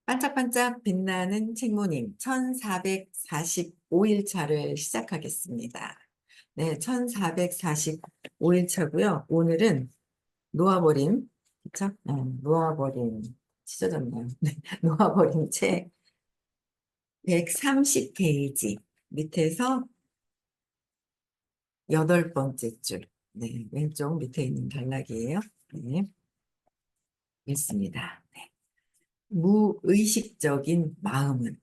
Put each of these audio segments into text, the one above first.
반짝반짝 빛나는 책모님 1445일 차를 시작하겠습니다. 네, 1445일 차고요. 오늘은 놓아버린, 그쵸? 놓아버린, 찢어졌나요? 네, 놓아버린 책 130페이지 밑에서 여덟 번째 줄. 네, 왼쪽 밑에 있는 단락이에요. 네, 읽습니다. 네. 무의식적인 마음은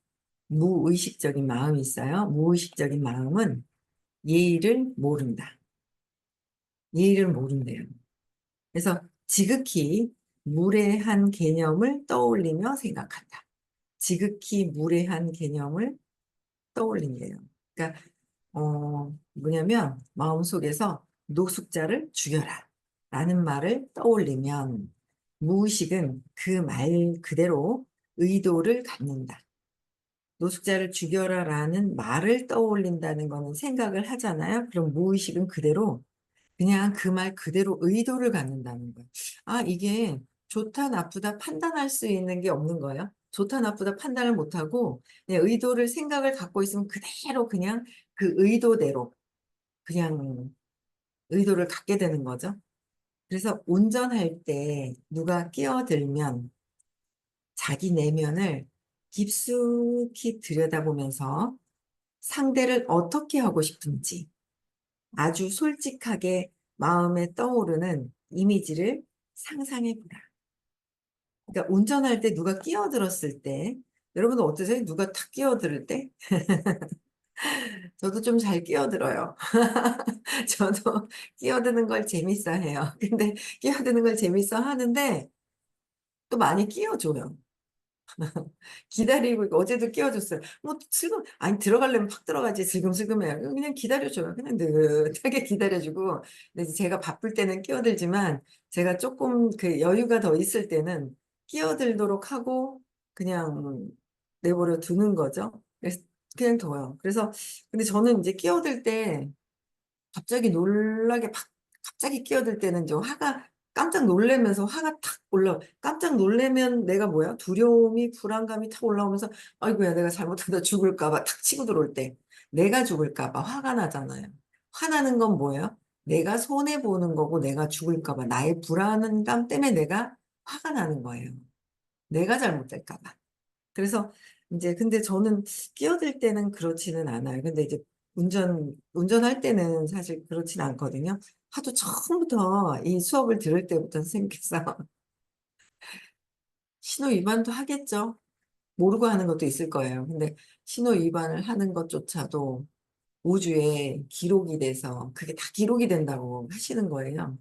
무의식적인 마음이 있어요. 무의식적인 마음은 예의를 모른다. 예의를 모른대요. 그래서 지극히 무례한 개념을 떠올리며 생각한다. 지극히 무례한 개념을 떠올린대요. 그러니까 뭐냐면 마음속에서 노숙자를 죽여라 라는 말을 떠올리면 무의식은 그 말 그대로 의도를 갖는다. 노숙자를 죽여라라는 말을 떠올린다는 거는 생각을 하잖아요. 그럼 무의식은 그대로 그냥 그 말 그대로 의도를 갖는다는 거예요. 아, 이게 좋다 나쁘다 판단할 수 있는 게 없는 거예요. 좋다 나쁘다 판단을 못하고 그냥 의도를 생각을 갖고 있으면 그대로 그냥 그 의도대로 그냥 의도를 갖게 되는 거죠. 그래서 운전할 때 누가 끼어들면 자기 내면을 깊숙이 들여다보면서 상대를 어떻게 하고 싶은지 아주 솔직하게 마음에 떠오르는 이미지를 상상해 보라. 그러니까 운전할 때 누가 끼어들었을 때, 여러분은 어떠세요? 누가 탁 끼어들 때? 저도 좀 잘 끼어들어요. 저도 끼어드는 걸 재밌어 해요. 근데 끼어드는 걸 재밌어 하는데 또 많이 끼워줘요. 기다리고 있고 어제도 끼워줬어요. 뭐 슬금 아니 들어가려면 팍 들어가지 슬금슬금해요. 그냥 기다려줘요. 그냥 느긋하게 기다려주고. 근데 이제 제가 바쁠 때는 끼어들지만 제가 조금 그 여유가 더 있을 때는 끼어들도록 하고 그냥 내버려 두는 거죠. 그래서 그냥 둬요. 그래서 근데 저는 이제 끼어들 때 갑자기 놀라게 갑자기 끼어들 때는 좀 화가 깜짝 놀래면서 화가 탁 올라 깜짝 놀래면 내가 뭐야? 두려움이 불안감이 탁 올라오면서 아이고야 내가 잘못하다 죽을까 봐 탁 치고 들어올 때 내가 죽을까 봐 화가 나잖아요. 화나는 건 뭐예요? 내가 손해 보는 거고 내가 죽을까 봐 나의 불안감 때문에 내가 화가 나는 거예요. 내가 잘못될까 봐. 그래서 이제 근데 저는 끼어들 때는 그렇지는 않아요. 근데 이제 운전할 때는 사실 그렇지는 않거든요. 하도 처음부터 이 수업을 들을 때부터 선생님께서 신호 위반도 하겠죠. 모르고 하는 것도 있을 거예요. 근데 신호 위반을 하는 것조차도 우주에 기록이 돼서 그게 다 기록이 된다고 하시는 거예요.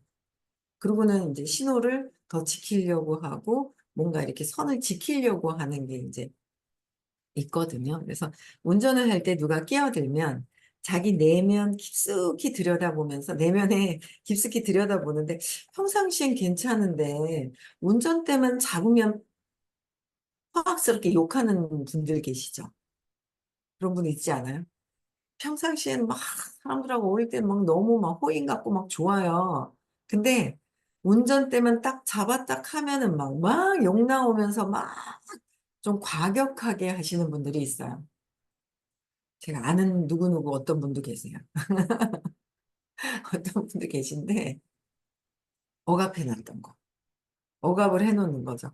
그러고는 이제 신호를 더 지키려고 하고 뭔가 이렇게 선을 지키려고 하는 게 이제 있거든요. 그래서 운전을 할 때 누가 끼어들면 자기 내면 깊숙이 들여다보면서 내면에 깊숙이 들여다보는데 평상시엔 괜찮은데 운전대만 잡으면 허악스럽게 욕하는 분들 계시죠? 그런 분 있지 않아요? 평상시에는 막 사람들하고 어울릴 때는 막 너무 막 호인 같고 막 좋아요. 근데 운전대만 딱 잡아 딱 하면은 막 욕 나오면서 막 좀 과격하게 하시는 분들이 있어요. 제가 아는 누구누구 어떤 분도 계세요. 어떤 분도 계신데 억압해 놨던 거. 억압을 해 놓는 거죠.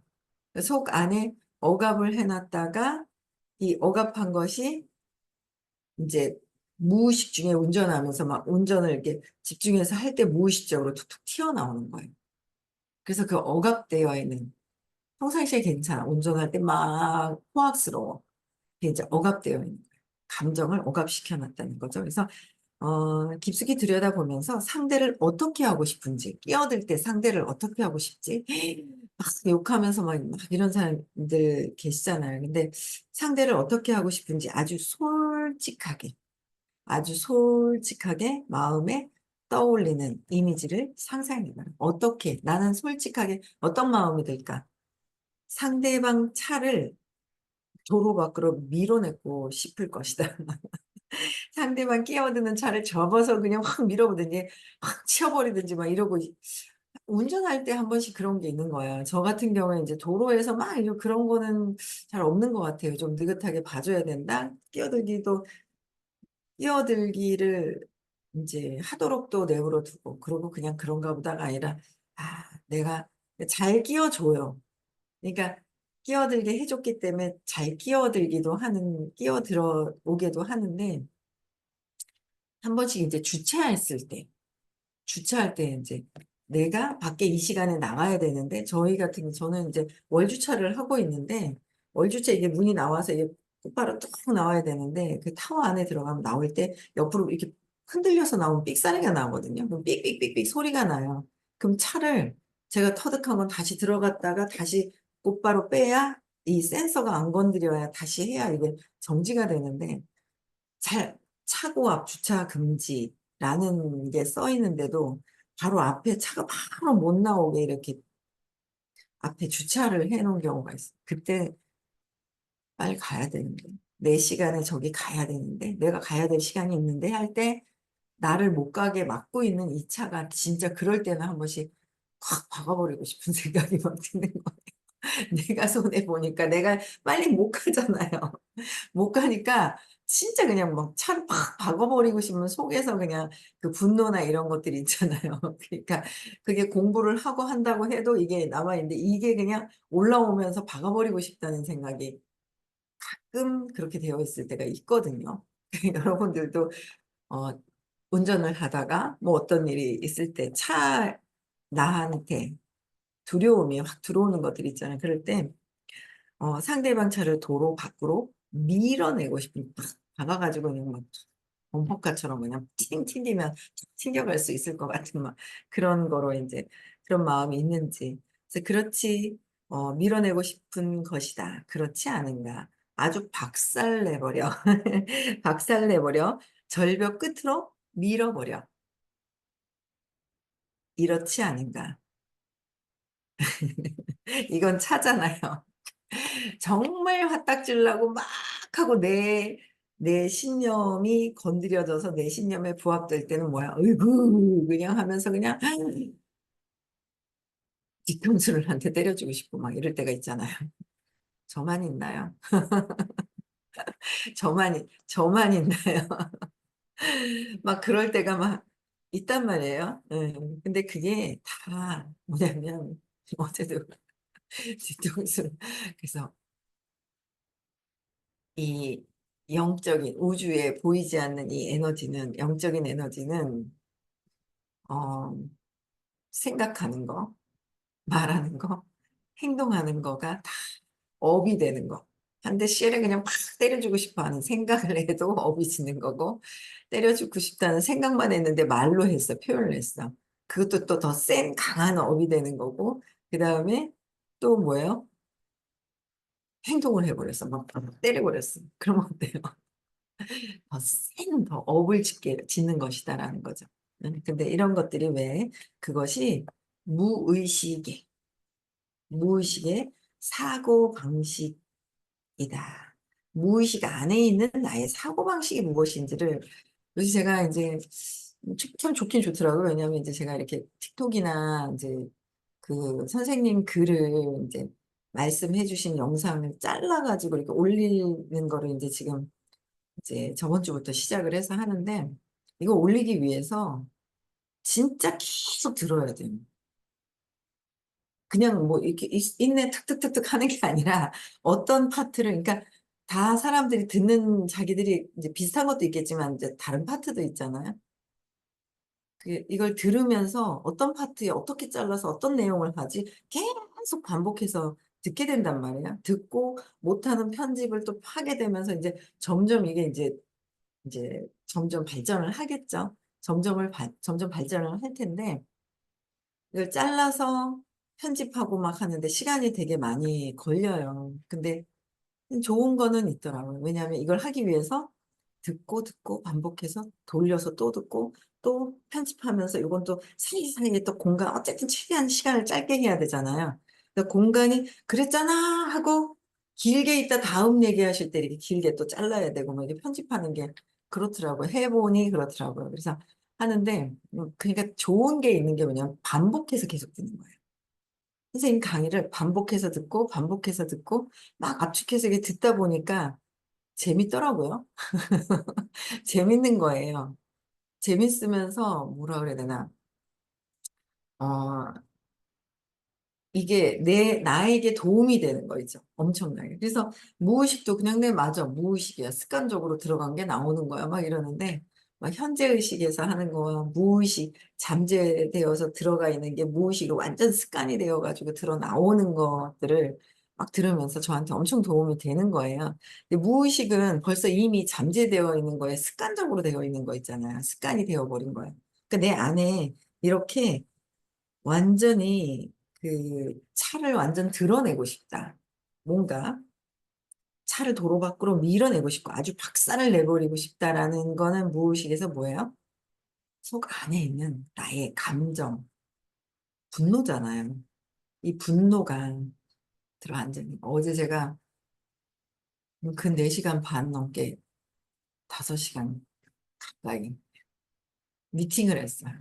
속 안에 억압을 해 놨다가 이 억압한 것이 이제 무의식 중에 운전하면서 막 운전을 이렇게 집중해서 할 때 무의식적으로 툭툭 튀어나오는 거예요. 그래서 그 억압되어 있는 평상시에 괜찮아. 운전할 때 막 호악스러워. 그게 이제 억압되어 있는 거예요. 감정을 억압시켜 놨다는 거죠. 그래서 깊숙이 들여다보면서 상대를 어떻게 하고 싶은지, 끼어들 때 상대를 어떻게 하고 싶지? 막 욕하면서 막 이런 사람들 계시잖아요. 근데 상대를 어떻게 하고 싶은지 아주 솔직하게 마음에 떠올리는 이미지를 상상해봐요. 어떻게, 나는 솔직하게 어떤 마음이 들까? 상대방 차를 도로 밖으로 밀어내고 싶을 것이다. 상대방 끼어드는 차를 접어서 그냥 확 밀어보든지 확 치워버리든지 막 이러고 운전할 때 한 번씩 그런 게 있는 거야. 저 같은 경우에 이제 도로에서 막 이런 그런 거는 잘 없는 것 같아요. 좀 느긋하게 봐줘야 된다. 끼어들기를 이제 하도록 또 내버려 두고, 그러고 그냥 그런가 보다가 아니라, 내가 잘 끼워줘요. 그러니까 끼어들게 해줬기 때문에 잘 끼어들어 오게도 하는데, 한 번씩 이제 주차할 때 이제 내가 밖에 이 시간에 나가야 되는데, 저는 이제 월주차를 하고 있는데, 월주차 이게 문이 나와서 이게 똑바로 뚝 나와야 되는데, 그 타워 안에 들어가면 나올 때 옆으로 이렇게 흔들려서 나오면 삑사리가 나거든요. 그럼 삑삑삑삑 소리가 나요. 그럼 차를 제가 터득하면 다시 들어갔다가 다시 곧바로 빼야, 이 센서가 안 건드려야 다시 해야 이게 정지가 되는데, 잘 차고 앞 주차 금지라는 게 써 있는데도 바로 앞에 차가 바로 못 나오게 이렇게 앞에 주차를 해 놓은 경우가 있어요. 그때 빨리 가야 되는데, 내 시간에 저기 가야 되는데, 내가 가야 될 시간이 있는데 할 때 나를 못 가게 막고 있는 이 차가 진짜 그럴 때는 한 번씩 확 박아버리고 싶은 생각이 막 드는 거예요. 내가 손해 보니까 내가 빨리 못 가잖아요. 못 가니까 진짜 그냥 막 차를 팍 박아버리고 싶으면 속에서 그냥 그 분노나 이런 것들이 있잖아요. 그러니까 그게 공부를 하고 한다고 해도 이게 남아 있는데, 이게 그냥 올라오면서 박아버리고 싶다는 생각이 가끔 그렇게 되어 있을 때가 있거든요. 여러분들도 어 운전을 하다가 뭐 어떤 일이 있을 때 나한테 두려움이 확 들어오는 것들 있잖아요. 그럴 때 상대방 차를 도로 밖으로 밀어내고 싶은, 팍 박아 가지고 그냥 막 범퍼카처럼 그냥 팅 튕기면 튕겨갈 수 있을 것 같은 막 그런 거로 인제 그런 마음이 있는지. 그래서 그렇지, '밀어내고 싶은 것이다. 그렇지 않은가. 아주 박살 내버려. 박살 내버려 절벽 끝으로 밀어버려. 이렇지 않은가.' 이건 차잖아요. 정말 화딱질 나고 막 하고 내 신념이 건드려져서 내 신념에 부합될 때는 뭐야? "어이구." 그냥 하면서 그냥 뒤통수를 한 대 때려주고 싶고 막 이럴 때가 있잖아요. 저만 있나요? 저만 있나요? 막 그럴 때가 막 있단 말이에요. 예. 근데 그게 다 뭐냐면 어제도 뒤통수, 그래서 이 영적인 우주에 보이지 않는 이 에너지는, 영적인 에너지는 어 생각하는 거, 말하는 거, 행동하는 거가 다 업이 되는 거. 한 대 씨를 그냥 팍 때려 주고 싶어 하는 생각을 해도 업이 지는 거고, 때려 주고 싶다는 생각만 했는데 말로 했어. 표현을 했어. 그것도 또 더 센 강한 업이 되는 거고, 그다음에 또 뭐예요? 행동을 해 버렸어. 막 때려 버렸어. 그러면 어때요? 더 업을 짓는 것이다라는 거죠. 근데 이런 것들이 왜, 그것이 무의식의 무의식의 사고방식이다. 무의식 안에 있는 나의 사고방식이 무엇인지를, 요새 제가 인제 참 좋긴 좋더라고요. 왜냐하면 인제 제가 이렇게 틱톡이나 인제 그 선생님 글을 인제 말씀해 주신 영상을 잘라 가지고 이렇게 올리는 거를 인제 지금 이제 저번 주부터 시작을 해서 하는데, 이거 올리기 위해서 진짜 계속 들어야 돼요. 그냥 뭐 이렇게 인내 툭툭툭툭 하는 게 아니라 어떤 파트를, 그러니까 다 사람들이 듣는, 자기들이 이제 비슷한 것도 있겠지만 이제 다른 파트도 있잖아요. 이걸 들으면서 어떤 파트에 어떻게 잘라서 어떤 내용을 하지 계속 반복해서 듣게 된단 말이에요. 듣고 못하는 편집을 또 하게 되면서 인제 점점 이게 인제 점점 발전을 하겠죠. 점점 발전을 할 텐데, 이걸 잘라서 편집하고 막 하는데 시간이 되게 많이 걸려요. 근데 좋은 거는 있더라고요. 왜냐하면 이걸 하기 위해서 듣고 반복해서 돌려서 또 듣고 또 편집하면서 요건 또 사이사이에 또 공간, 어쨌든 최대한 시간을 짧게 해야 되잖아요. 그러니까 공간이 "그랬잖아." 하고 길게 있다 다음 얘기하실 때 이렇게 길게 또 잘라야 되고 뭐 이게 편집하는 게 그렇더라고요. 해 보니 그렇더라고요. 그래서 하는데 그러니까 좋은 게 있는 게 뭐냐면 반복해서 계속 듣는 거예요. 선생님 강의를 반복해서 듣고 반복해서 듣고 막 압축해서 이게 듣다 보니까 재밌더라고요. 재밌는 거예요. 재밌으면서 뭐라 그래야 되나? 어, 이게 나에게 도움이 되는 거 있죠. 엄청나게. 그래서 무의식도 그냥 내 맞아. 무의식이야. 습관적으로 들어간 게 나오는 거야. 막 이러는데, 막 현재의식에서 하는 거와 무의식, 잠재되어서 들어가 있는 게 무의식으로 완전 습관이 되어가지고 들어 나오는 것들을 막 들으면서 저한테 엄청 도움이 되는 거예요. 근데 무의식은 벌써 이미 잠재되어 있는 거에 습관적으로 되어 있는 거 있잖아요. 습관이 되어버린 거예요. 그러니까 내 안에 이렇게 완전히 그 차를 완전 드러내고 싶다. 뭔가 차를 도로 밖으로 밀어내고 싶고 아주 박살을 내버리고 싶다라는 거는 무의식에서 뭐예요? 속 안에 있는 나의 감정, 분노잖아요. 이 분노가 들어앉은 어제 제가 그 4시간 반 넘게 5시간 가까이 미팅을 했어요.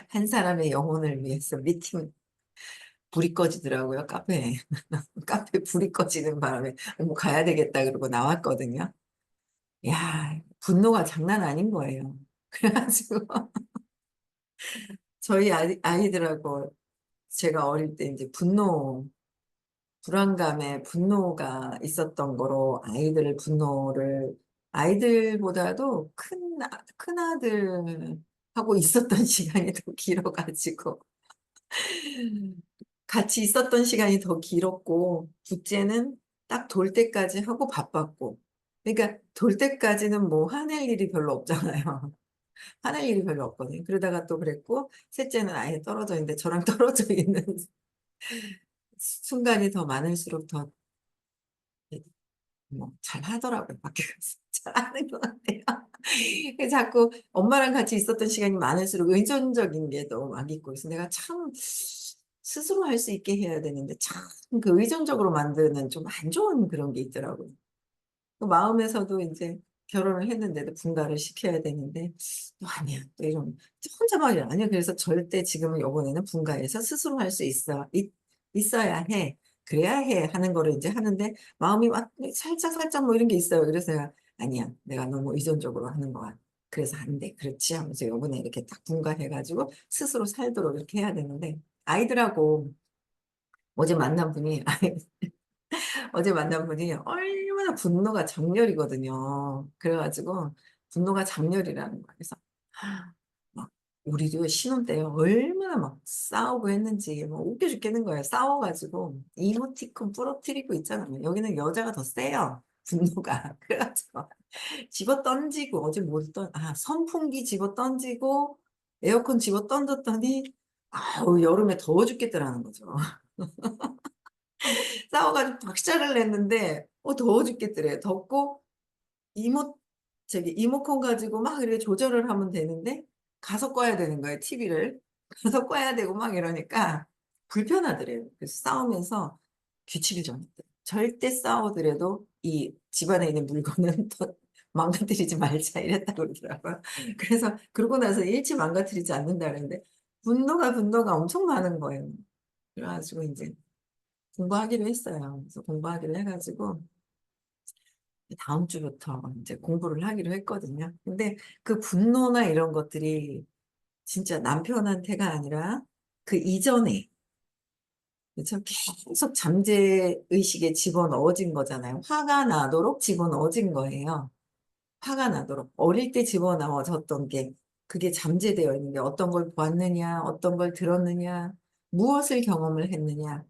한 사람의 영혼을 위해서 미팅 불이 꺼지더라고요, 카페에. 카페 불이 꺼지는 바람에 뭐 가야 되겠다 그러고 나왔거든요. 야, 분노가 장난 아닌 거예요. 그래가지고 저희 아이들하고 제가 어릴 때 이제 불안감에 분노가 있었던 거로 아이들보다도 큰 아들하고 있었던 시간이 더 길어가지고 같이 있었던 시간이 더 길었고, 둘째는 딱 돌 때까지 하고 바빴고. 그러니까 돌 때까지는 뭐 화낼 일이 별로 없잖아요. 화낼 일이 별로 없거든요. 그러다가 또 그랬고, 셋째는 아예 떨어져 있는데 저랑 떨어져 있는 순간이 더 많을수록 더 뭐 잘하더라고요. 밖에 가서 잘하는 것 같아요. 그래서 자꾸 엄마랑 같이 있었던 시간이 많을수록 의존적인 게 너무 막 있고 그래서 내가 참 스스로 할 수 있게 해야 되는데 참 그 의존적으로 만드는 좀 안 좋은 그런 게 있더라고요. 그 마음에서도 이제 결혼을 했는데도 분가를 시켜야 되는데 또 아니야 또 이런 혼자만이 아니야. 그래서 절대 지금은 요번에는 분가해서 스스로 할 수 있어야 해. 그래야 해 하는 거를 이제 하는데 마음이 막 살짝 살짝 뭐 이런 게 있어요. 그래서 내가 아니야 내가 너무 의존적으로 하는 거야. 그래서 안 돼. 그렇지 하면서 요번에 이렇게 딱 분가해가지고 스스로 살도록 이렇게 해야 되는데 아이들하고 어제 만난 분이 어제 만난 분이 얼마나 분노가 장렬이거든요. 그래가지고 분노가 장렬이라는 거예요. 그래서 막 우리도 신혼 때 얼마나 막 싸우고 했는지 뭐 웃겨 죽겠는 거예요. 싸워가지고 이모티콘 부러뜨리고 있잖아요. 여기는 여자가 더 세요. 분노가. 그래가지고 집어 던지고 어제 선풍기 집어 던지고 에어컨 집어 던졌더니 아우 여름에 더워 죽겠더라는 거죠. 싸워가지고 박살을 냈는데 더워 죽겠더래. 덥고 이모 이모컨 가지고 막 이렇게 조절을 하면 되는데 가서 꺼야 되는 거예요. TV를 가서 꺼야 되고 막 이러니까 불편하더래요. 그래서 싸우면서 규칙을 정했대. 절대 싸우더라도 이 집안에 있는 물건은 더 망가뜨리지 말자 이랬다고 그러더라고요. 그래서 그러고 나서 일치 망가뜨리지 않는다는데 분노가 엄청 많은 거예요. 그래가지고 이제 공부하기로 했어요. 그래서 공부하기로 해가지고 다음 주부터 이제 공부를 하기로 했거든요. 근데 그 분노나 이런 것들이 진짜 남편한테가 아니라 그 이전에 그쵸? 계속 잠재 의식에 집어넣어진 거잖아요. 화가 나도록 집어넣어진 거예요. 화가 나도록. 어릴 때 집어넣어졌던 게 그게 잠재되어 있는 게 어떤 걸 보았느냐, 어떤 걸 들었느냐, 무엇을 경험을 했느냐.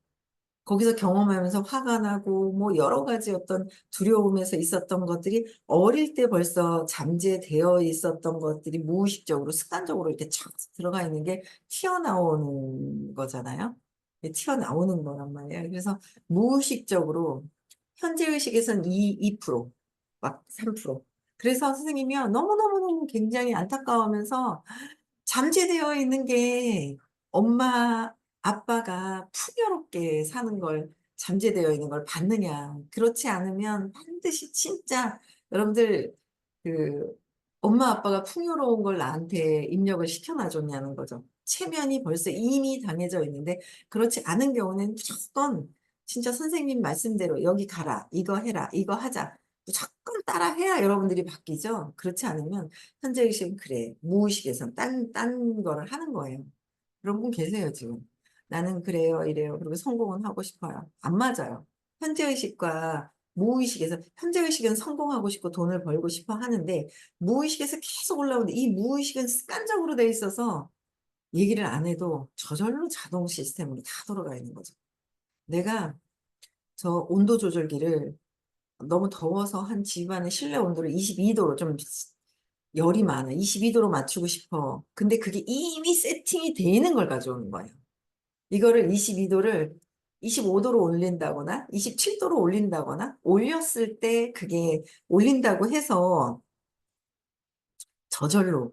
거기서 경험하면서 화가 나고 뭐 여러 가지 어떤 두려움에서 있었던 것들이 어릴 때 벌써 잠재되어 있었던 것들이 무의식적으로 습관적으로 이렇게 촥 들어가 있는 게 튀어나오는 거잖아요. 튀어나오는 거란 말이에요. 그래서 무의식적으로 현재의식에선 2%, 막 3%. 그래서 선생님이요 너무너무너무 굉장히 안타까워하면서 잠재되어 있는 게 엄마, 아빠가 풍요롭게 사는 걸 잠재되어 있는 걸 봤느냐. 그렇지 않으면 반드시 진짜 여러분들 그 엄마 아빠가 풍요로운 걸 나한테 입력을 시켜놔줬냐는 거죠. 체면이 벌써 이미 당해져 있는데 그렇지 않은 경우는 무조건 진짜 선생님 말씀대로 여기 가라, 이거 해라, 이거 하자. 무조건 따라해야 여러분들이 바뀌죠. 그렇지 않으면 현재의식은 그래. 무의식에선 딴 거를 하는 거예요. 그런 분 계세요, 지금. 나는 그래요, 이래요. 그리고 성공은 하고 싶어요. 안 맞아요. 현재의식과 무의식에서 현재의식은 성공하고 싶고 돈을 벌고 싶어 하는데 무의식에서 계속 올라오는데 이 무의식은 습관적으로 돼 있어서 얘기를 안 해도 저절로 자동 시스템으로 다 돌아가 있는 거죠. 내가 저 온도 조절기를 너무 더워서 한 집안의 실내 온도를 22도로 좀 열이 많아. 22도로 맞추고 싶어. 근데 그게 이미 세팅이 돼 있는 걸 가져오는 거예요. 이거를 22도를 25도로 올린다거나 27도로 올린다거나 올렸을 때 그게 올린다고 해서 저절로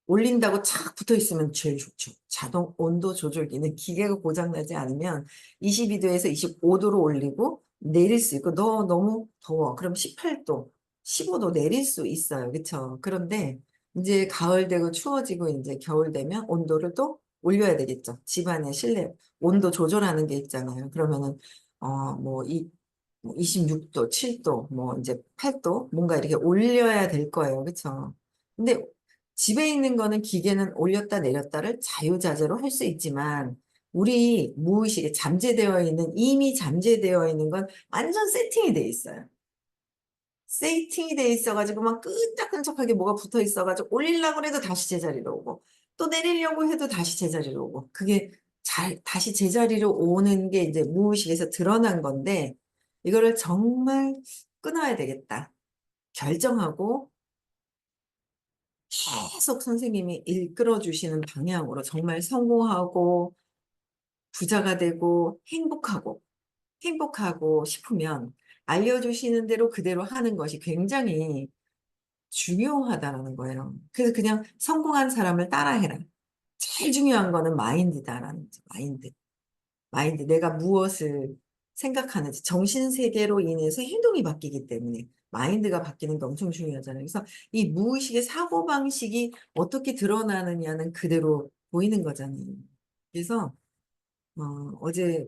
올린다고 착 붙어 있으면 제일 좋죠. 자동 온도 조절기는 기계가 고장나지 않으면 22도에서 25도로 올리고 내릴 수 있고 너 너무 더워. 그럼 18도, 15도 내릴 수 있어요. 그렇죠? 그런데 이제 가을 되고 추워지고 이제 겨울 되면 온도를 또 올려야 되겠죠. 집안의 실내 온도 조절하는 게 있잖아요. 그러면은 뭐이 26도, 7도, 뭐 이제 8도 뭔가 이렇게 올려야 될 거예요. 그렇죠? 근데 집에 있는 거는 기계는 올렸다 내렸다를 자유자재로 할 수 있지만 우리 무의식에 잠재되어 있는 이미 잠재되어 있는 건 완전 세팅이 돼 있어요. 세팅이 돼 있어가지고 막 끈적끈적하게 뭐가 붙어 있어가지고 올리려고 해도 다시 제자리로 오고 또 내리려고 해도 다시 제자리로 오고 그게 잘 다시 제자리로 오는 게 이제 무의식에서 드러난 건데 이거를 정말 끊어야 되겠다 결정하고 계속 선생님이 이끌어 주시는 방향으로 정말 성공하고 부자가 되고 행복하고 싶으면 알려주시는 대로 그대로 하는 것이 굉장히 중요하다라는 거예요. 그래서 그냥 성공한 사람을 따라해라. 제일 중요한 거는 마인드다라는 거죠. 마인드. 내가 무엇을 생각하는지 정신세계로 인해서 행동이 바뀌기 때문에 마인드가 바뀌는 게 엄청 중요하잖아요. 그래서 이 무의식의 사고방식이 어떻게 드러나느냐는 그대로 보이는 거잖아요. 그래서 어제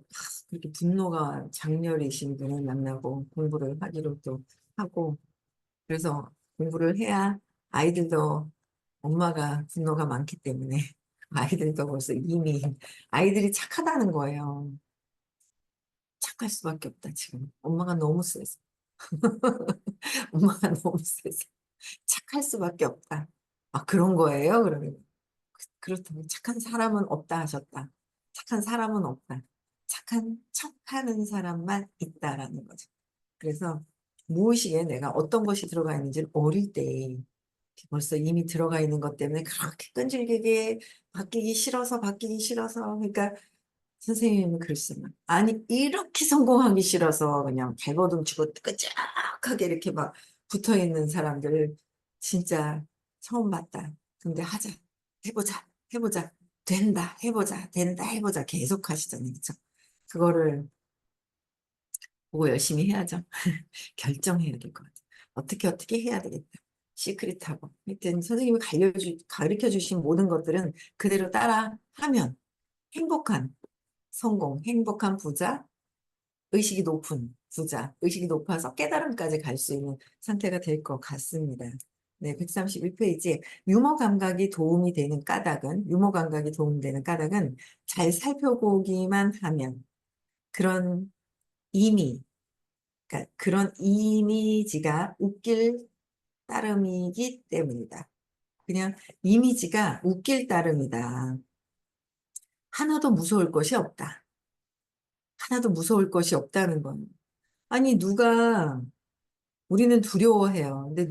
그렇게 분노가 장렬이신 분을 만나고 공부를 하기로 또 하고 그래서 공부를 해야 아이들도 엄마가 분노가 많기 때문에 아이들도 벌써 이미 아이들이 착하다는 거예요. 착할 수밖에 없다, 지금. 엄마가 너무 세서. 엄마가 너무 세서. 착할 수밖에 없다. 아, 그런 거예요? 그러면. 그렇다면 착한 사람은 없다 하셨다. 착한 사람은 없다. 착한 척하는 사람만 있다라는 거죠. 그래서 무의식에 내가 어떤 것이 들어가 있는지를 어릴 때 벌써 이미 들어가 있는 것 때문에 그렇게 끈질기게 바뀌기 싫어서 그러니까 선생님은 그랬어요. 아니 이렇게 성공하기 싫어서 그냥 발버둥 치고 끄적하게 이렇게 막 붙어있는 사람들 진짜 처음 봤다. 근데 하자. 해보자. 된다. 해보자. 된다. 해보자. 계속 하시잖아요. 그쵸? 그거를 보고 열심히 해야죠. 결정해야 될 것 같아요. 어떻게 해야 되겠다. 시크릿하고. 하여튼 선생님이 가르쳐 주신 모든 것들은 그대로 따라 하면 행복한 성공, 행복한 부자, 의식이 높은 부자, 의식이 높아서 깨달음까지 갈 수 있는 상태가 될 것 같습니다. 네, 131페이지에 유머 감각이 도움이 되는 까닭은 잘 살펴보기만 하면 그런 이미, 그러니까 그런 이미지가 웃길 따름이기 때문이다. 그냥 이미지가 웃길 따름이다. 하나도 무서울 것이 없다. 하나도 무서울 것이 없다는 건. 아니, 우리는 두려워해요. 근데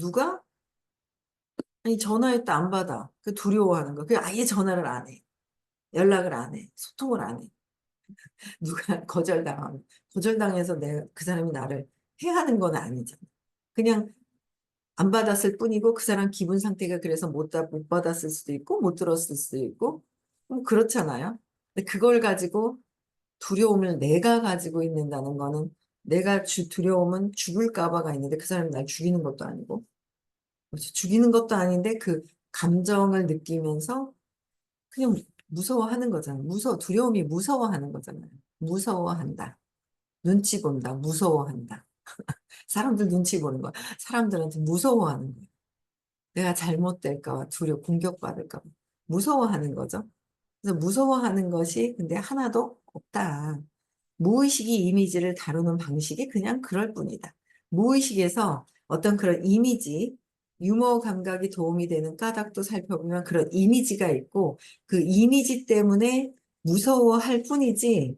아니, 전화했다 안 받아. 그 두려워하는 거. 그 아예 전화를 안 해. 연락을 안 해. 소통을 안 해. 누가 거절당해서 그 사람이 나를 해하는 건 아니잖아. 그냥 안 받았을 뿐이고 그 사람 기분 상태가 그래서 못 받았을 수도 있고 못 들었을 수도 있고 뭐 그렇잖아요. 근데 그걸 가지고 두려움을 내가 가지고 있는다는 거는 두려움은 죽을까 봐가 있는데 그 사람이 날 죽이는 것도 아니고 죽이는 것도 아닌데 그 감정을 느끼면서 그냥 무서워하는 거잖아요. 두려움이 무서워하는 거잖아요. 무서워한다. 눈치 본다. 무서워한다. 사람들 눈치 보는 거야. 사람들한테 무서워하는 거야. 내가 잘못될까 봐 공격받을까 봐. 무서워하는 거죠. 그래서 무서워하는 것이 근데 하나도 없다. 무의식이 이미지를 다루는 방식이 그냥 그럴 뿐이다. 무의식에서 어떤 그런 이미지, 유머 감각이 도움이 되는 까닭도 살펴보면 그런 이미지가 있고 그 이미지 때문에 무서워할 뿐이지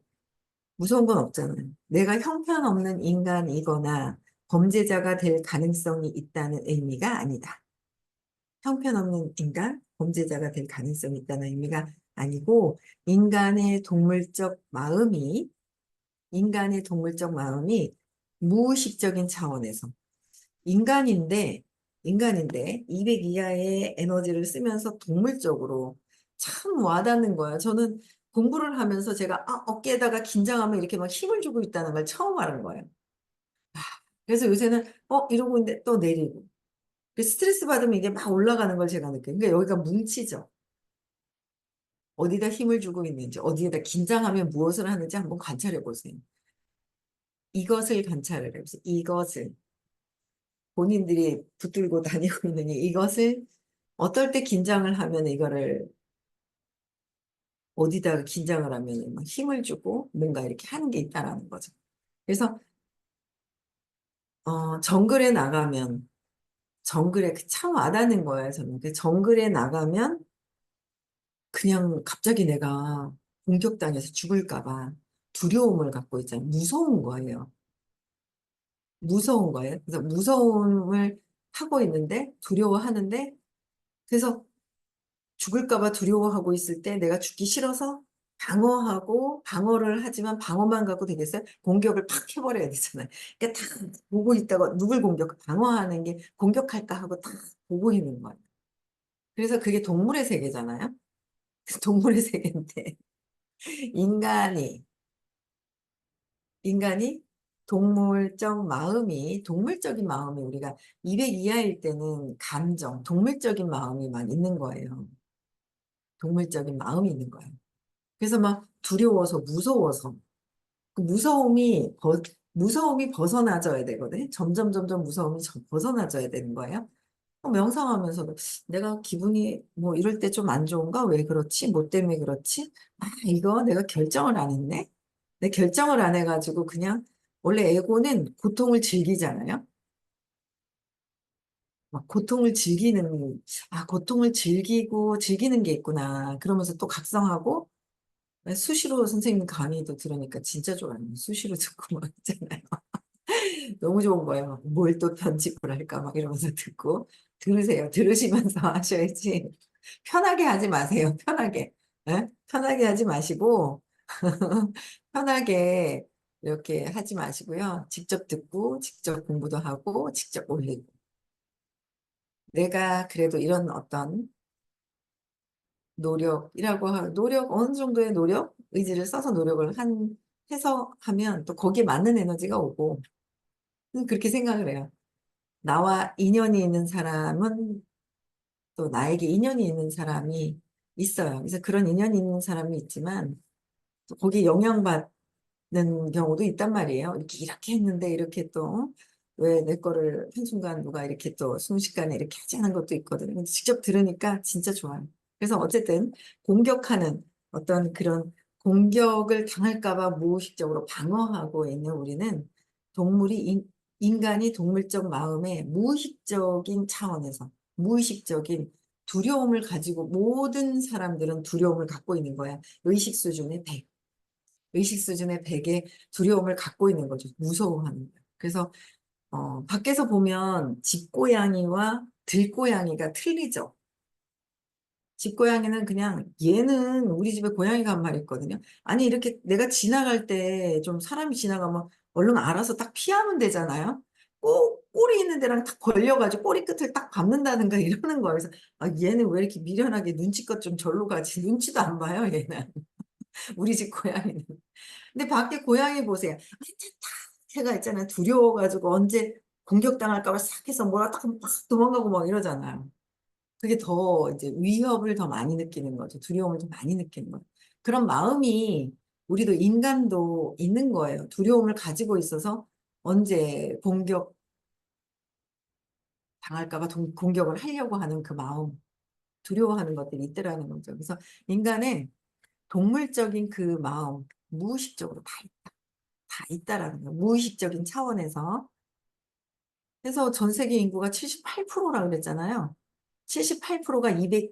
무서운 건 없잖아요. 내가 형편없는 인간이거나 범죄자가 될 가능성이 있다는 의미가 아니다. 형편없는 인간, 범죄자가 될 가능성이 있다는 의미가 아니고 인간의 동물적 마음이 무의식적인 차원에서 인간인데 인간인데 200 이하의 에너지를 쓰면서 동물적으로 참 와닿는 거야. 저는 공부를 하면서 제가 어깨에다가 긴장하면 이렇게 막 힘을 주고 있다는 걸 처음 알은 거예요. 그래서 요새는 이러고 있는데 또 내리고 스트레스 받으면 이게 막 올라가는 걸 제가 느껴요. 그러니까 여기가 뭉치죠. 어디다 힘을 주고 있는지, 어디에다 긴장하면 무엇을 하는지 한번 관찰해 보세요. 이것을 관찰을 해보세요. 이것을. 본인들이 붙들고 다니고 있는 이것을 어떨 때 긴장을 하면 이거를 어디다가 긴장을 하면 막 힘을 주고 뭔가 이렇게 하는 게 있다라는 거죠. 그래서 정글에 나가면 정글에 참 와닿는 거예요. 저는 그 정글에 나가면 그냥 갑자기 내가 공격당해서 죽을까 봐 두려움을 갖고 있잖아요. 무서운 거예요. 무서운 거예요. 그래서 무서움을 하고 있는데 두려워하는데 그래서 죽을까 봐 두려워하고 있을 때 내가 죽기 싫어서 방어를 하지만 방어만 갖고 되겠어요? 공격을 팍 해버려야 되잖아요. 그러니까 다 보고 있다가 누굴 방어하는 게 공격할까 하고 다 보고 있는 거예요. 그래서 그게 동물의 세계잖아요. 동물의 세계인데 인간이 인간이 동물적인 마음이 우리가 200 이하일 때는 동물적인 마음이만 있는 거예요. 동물적인 마음이 있는 거예요. 그래서 막 두려워서 무서워서 그 무서움이 벗어나져야 되거든요. 점점 무서움이 벗어나져야 되는 거예요. 명상하면서도 내가 기분이 뭐 이럴 때 좀 안 좋은가? 왜 그렇지? 뭐 때문에 그렇지? 이거 내가 결정을 안 했네? 내 결정을 안 해가지고 그냥 원래 에고는 고통을 즐기잖아요. 막 고통을 즐기고 즐기는 게 있구나. 그러면서 또 각성하고 수시로 선생님 강의도 들으니까 진짜 좋아요. 수시로 듣고 막 있잖아요. 너무 좋은 거예요. 뭘 또 편집을 할까 막 이러면서 들으세요. 들으시면서 하셔야지. 편하게 하지 마세요. 편하게. 예? 편하게 하지 마시고 편하게 이렇게 하지 마시고요. 직접 듣고 직접 공부도 하고 직접 올리고. 내가 그래도 이런 어떤 어느 정도의 의지를 써서 해서 하면 또 거기에 맞는 에너지가 오고, 그렇게 생각을 해요. 나와 인연이 있는 사람은 또 나에게 인연이 있는 사람이 있어요. 그래서 그런 인연이 있는 사람이 있지만, 또 거기에 영향받는 경우도 있단 말이에요. 이렇게 했는데, 이렇게 또, 왜 내 거를 한순간 누가 이렇게 또 순식간에 이렇게 하지 않은 것도 있거든요. 근데 직접 들으니까 진짜 좋아요. 그래서 어쨌든 공격하는 어떤 그런 공격을 당할까 봐 무의식적으로 방어하고 있는 우리는 동물이, 인간이 동물적 마음의 무의식적인 차원에서 무의식적인 두려움을 가지고 모든 사람들은 두려움을 갖고 있는 거야. 의식 수준의 100의 두려움을 갖고 있는 거죠. 무서워하는 거예요. 그래서 밖에서 보면 집고양이와 들고양이가 틀리죠. 집고양이는 그냥 얘는 우리 집에 고양이가 한 마리 있거든요. 아니 이렇게 내가 지나갈 때 좀 사람이 지나가면 얼른 알아서 딱 피하면 되잖아요. 꼭 꼬리 있는 데랑 딱 걸려가지고 꼬리 끝을 딱 밟는다든가 이러는 거예요. 그래서 얘는 왜 이렇게 미련하게 눈치껏 좀 절로 가지. 눈치도 안 봐요 얘는. 우리 집 고양이는. 근데 밖에 고양이 보세요. 탁 해가 있잖아요. 두려워가지고 언제 공격당할까 봐 싹 해서 뭐라 딱 막 도망가고 막 이러잖아요. 그게 더 이제 위협을 더 많이 느끼는 거죠. 두려움을 더 많이 느끼는 거예요. 그런 마음이 우리도 인간도 있는 거예요. 두려움을 가지고 있어서 언제 공격 당할까 봐 공격을 하려고 하는 그 마음, 두려워하는 것들이 있더라는 거죠. 그래서 인간의 동물적인 그 마음, 무의식적으로 다 있다라는 거예요. 무의식적인 차원에서. 그래서 전 세계 인구가 78%라 그랬잖아요. 78%가 200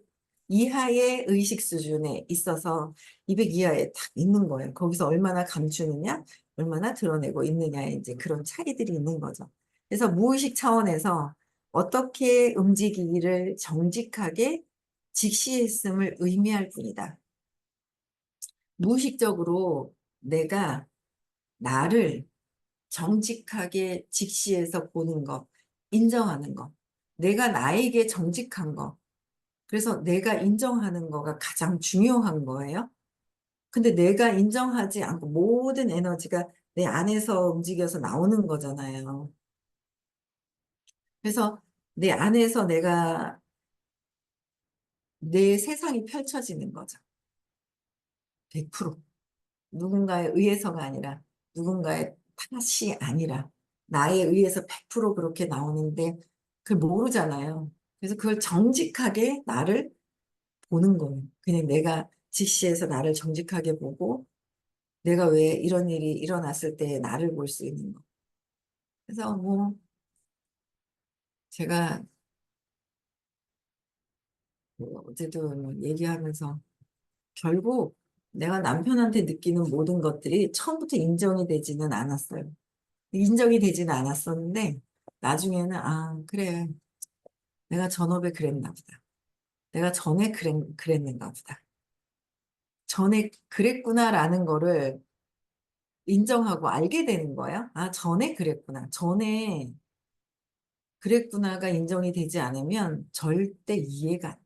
이하의 의식 수준에 있어서 200 이하에 딱 있는 거예요. 거기서 얼마나 감추느냐, 얼마나 드러내고 있느냐에 이제 그런 차이들이 있는 거죠. 그래서 무의식 차원에서 어떻게 움직이기를 정직하게 직시했음을 의미할 뿐이다. 무의식적으로 내가 나를 정직하게 직시해서 보는 것, 인정하는 것, 내가 나에게 정직한 것, 그래서 내가 인정하는 거가 가장 중요한 거예요. 근데 내가 인정하지 않고 모든 에너지가 내 안에서 움직여서 나오는 거잖아요. 그래서 내 안에서 내 세상이 펼쳐지는 거죠. 100%. 누군가에 의해서가 아니라, 누군가의 탓이 아니라, 나에 의해서 100% 그렇게 나오는데, 그걸 모르잖아요. 그래서 그걸 정직하게 나를 보는 거예요. 그냥 내가 직시해서 나를 정직하게 보고, 내가 왜 이런 일이 일어났을 때 나를 볼 수 있는 거. 그래서 뭐, 제가 뭐 어제도 뭐 얘기하면서, 결국 내가 남편한테 느끼는 모든 것들이 처음부터 인정이 되지는 않았어요. 인정이 되지는 않았었는데, 나중에는, 아, 그래. 내가 전업에 그랬나 보다. 내가 전에 그랬는가 보다. 전에 그랬구나라는 거를 인정하고 알게 되는 거예요. 아, 전에 그랬구나. 전에 그랬구나가 인정이 되지 않으면 절대 이해가 안 돼.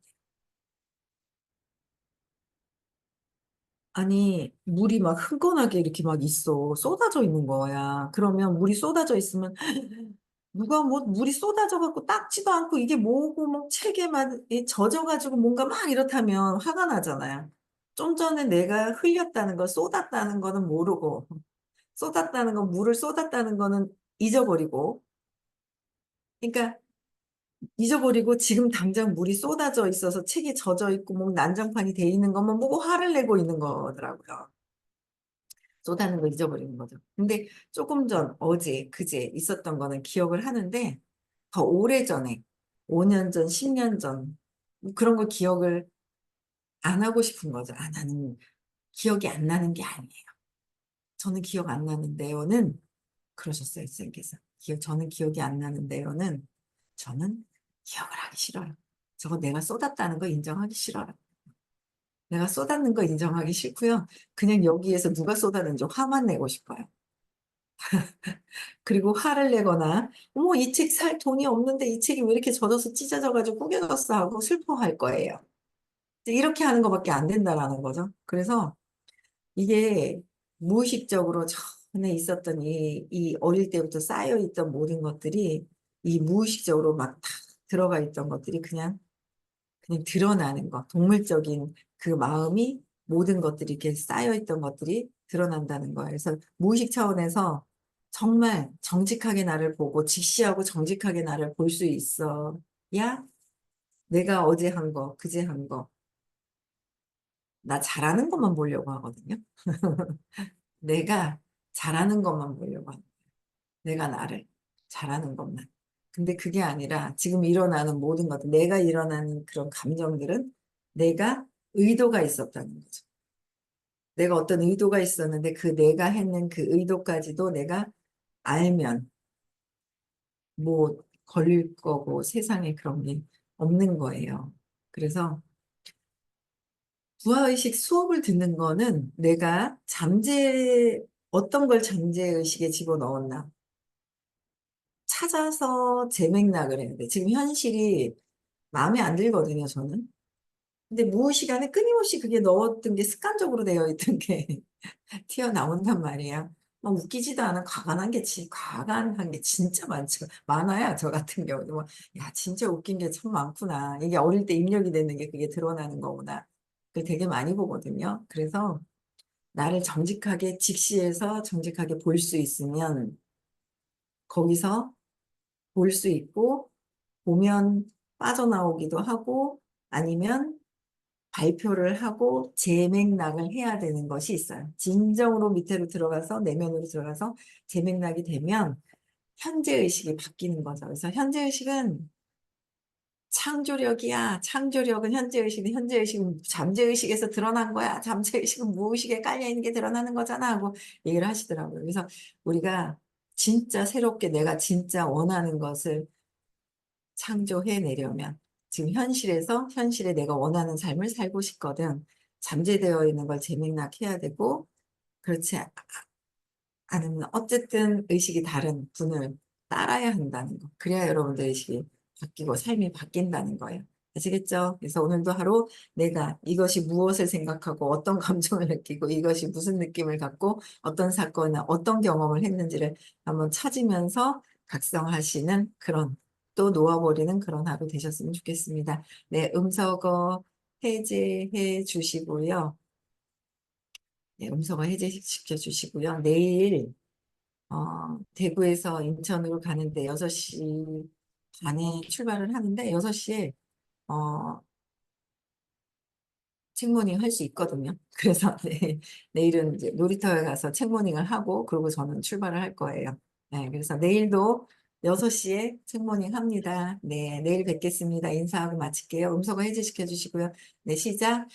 아니, 물이 막 흥건하게 이렇게 막 있어. 쏟아져 있는 거야. 그러면 물이 쏟아져 있으면 누가 뭐 물이 쏟아져 갖고 닦지도 않고 이게 뭐고 뭐 책에만 젖어가지고 뭔가 막 이렇다면 화가 나잖아요. 좀 전에 내가 흘렸다는 거, 쏟았다는 거는 모르고, 쏟았다는 건 물을 쏟았다는 거는 잊어버리고, 그러니까 잊어버리고 지금 당장 물이 쏟아져 있어서 책이 젖어 있고 뭐 난장판이 돼 있는 것만 보고 화를 내고 있는 거더라고요. 쏟아는 거 잊어버리는 거죠. 근데 조금 전, 어제, 그제 있었던 거는 기억을 하는데 더 오래전에 5년 전, 10년 전 그런 걸 기억을 안 하고 싶은 거죠. 아, 나는 기억이 안 나는 게 아니에요. 저는 기억 안 나는데요는 그러셨어요, 선생님께서. 저는 기억이 안 나는데요는 저는 기억을 하기 싫어요. 저거 내가 쏟았다는 거 인정하기 싫어요. 내가 쏟았는 거 인정하기 싫고요. 그냥 여기에서 누가 쏟았는지 화만 내고 싶어요. 그리고 화를 내거나, 어머, 이 책 살 돈이 없는데 이 책이 왜 이렇게 젖어서 찢어져가지고 구겨졌어 하고 슬퍼할 거예요. 이제 이렇게 하는 것밖에 안 된다라는 거죠. 그래서 이게 무의식적으로 전에 있었던 이 어릴 때부터 쌓여있던 모든 것들이 이 무의식적으로 막 다 들어가 있던 것들이 그냥 드러나는 것. 동물적인 그 마음이 모든 것들이 이렇게 쌓여있던 것들이 드러난다는 거예요. 그래서 무의식 차원에서 정말 정직하게 나를 보고 직시하고 정직하게 나를 볼 수 있어야 내가 어제 한 거, 그제 한 거, 나 잘하는 것만 보려고 하거든요. 내가 잘하는 것만 보려고 하는 거예요. 내가 나를 잘하는 것만. 근데 그게 아니라 지금 일어나는 모든 것들, 내가 일어나는 그런 감정들은 내가 의도가 있었다는 거죠. 내가 어떤 의도가 있었는데 그 내가 했는 그 의도까지도 내가 알면 뭐 걸릴 거고 세상에 그런 게 없는 거예요. 그래서 부하의식 수업을 듣는 거는 내가 어떤 걸 잠재의식에 집어넣었나 찾아서 제 맥락을 해야 돼. 지금 현실이 마음에 안 들거든요, 저는. 근데 무의식간에 끊임없이 그게 넣었던 게 습관적으로 되어 있던 게 튀어나온단 말이에요. 막 웃기지도 않은 과감한 게 진짜 많아요. 저 같은 경우도 뭐, 야, 진짜 웃긴 게 참 많구나. 이게 어릴 때 입력이 되는 게 그게 드러나는 거구나. 그 되게 많이 보거든요. 그래서 나를 정직하게 직시해서 정직하게 볼 수 있으면 거기서 볼 수 있고 보면 빠져나오기도 하고 아니면 발표를 하고 재맥락을 해야 되는 것이 있어요. 진정으로 밑으로 들어가서 내면으로 들어가서 재맥락이 되면 현재의식이 바뀌는 거죠. 그래서 현재의식은 창조력이야. 창조력은 현재의식은 현재의식은 잠재의식에서 드러난 거야. 잠재의식은 무의식에 깔려있는 게 드러나는 거잖아 하고 얘기를 하시더라고요. 그래서 우리가 진짜 새롭게 내가 진짜 원하는 것을 창조해내려면 지금 현실에서 현실에 내가 원하는 삶을 살고 싶거든. 잠재되어 있는 걸 재맥락해야 되고 그렇지 않으면 어쨌든 의식이 다른 분을 따라야 한다는 거. 그래야 여러분들 의식이 바뀌고 삶이 바뀐다는 거예요. 아시겠죠? 그래서 오늘도 하루 내가 이것이 무엇을 생각하고 어떤 감정을 느끼고 이것이 무슨 느낌을 갖고 어떤 사건이나 어떤 경험을 했는지를 한번 찾으면서 각성하시는 그런 또 놓아버리는 그런 하루 되셨으면 좋겠습니다. 네, 음서거 해제해 주시고요. 네, 음서거 해제시켜 주시고요. 내일 대구에서 인천으로 가는데 6시 반에 출발을 하는데 6시에 어, 책모닝 할 수 있거든요. 그래서 내일은 이제 놀이터에 가서 책모닝을 하고 그리고 저는 출발을 할 거예요. 네, 그래서 내일도 6시에 책모닝 합니다. 네, 내일 뵙겠습니다. 인사하고 마칠게요. 음소거 해제시켜 주시고요. 네, 시작.